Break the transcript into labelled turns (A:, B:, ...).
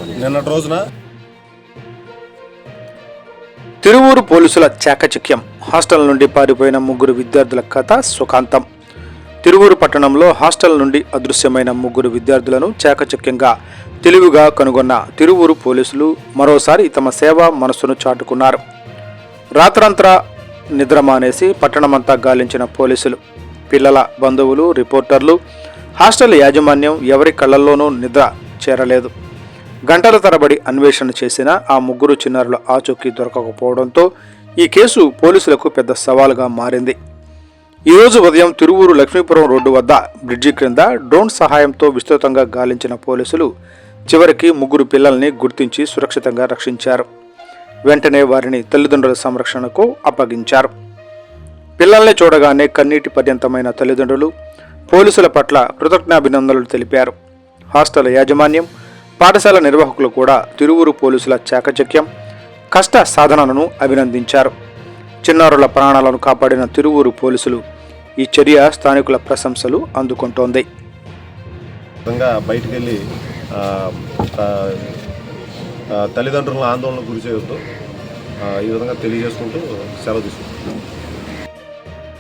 A: నిన్నటి రోజున
B: తిరువూరు పోలీసుల చాకచక్యం. హాస్టల్ నుండి పారిపోయిన ముగ్గురు విద్యార్థుల కథ సుఖాంతం. తిరువూరు పట్టణంలో హాస్టల్ నుండి అదృశ్యమైన ముగ్గురు విద్యార్థులను చాకచక్యంగా తెలివిగా కనుగొన్న తిరువూరు పోలీసులు మరోసారి తమ సేవా మనస్సును చాటుకున్నారు. రాత్రంతా నిద్ర మానేసి పట్టణమంతా గాలించిన పోలీసులు, పిల్లల బంధువులు, రిపోర్టర్లు, హాస్టల్ యాజమాన్యం ఎవరి కళ్ళల్లోనూ నిద్ర చేరలేదు. గంటల తరబడి అన్వేషణ చేసిన ఆ ముగ్గురు చిన్నారుల ఆచూకీ దొరకకపోవడంతో ఈ కేసు పోలీసులకు పెద్ద సవాలుగా మారింది. ఈరోజు ఉదయం తిరువూరు లక్ష్మీపురం రోడ్డు వద్ద బ్రిడ్జి క్రింద డ్రోన్ సహాయంతో విస్తృతంగా గాలించిన పోలీసులు చివరికి ముగ్గురు పిల్లల్ని గుర్తించి సురక్షితంగా రక్షించారు. వెంటనే వారిని తల్లిదండ్రుల సంరక్షణకు అప్పగించారు. పిల్లల్ని చూడగానే కన్నీటి పర్యంతమైన తల్లిదండ్రులు పోలీసుల పట్ల కృతజ్ఞాభినందనలు తెలిపారు. హాస్టల్ యాజమాన్యం, పాఠశాల నిర్వాహకులు కూడా తిరువూరు పోలీసుల చాకచక్యం, కష్ట సాధనను అభినందించారు. చిన్నారుల ప్రాణాలను కాపాడిన తిరువూరు పోలీసులు ఈ చర్య స్థానికుల ప్రశంసలు అందుకుంటోంది.
A: బయటికి వెళ్ళి తల్లిదండ్రులను ఆందోళనకు గురి చేయొద్దు, ఈ విధంగా తెలియజేసుకుంటూ సెలవు తీసుకుంటాం.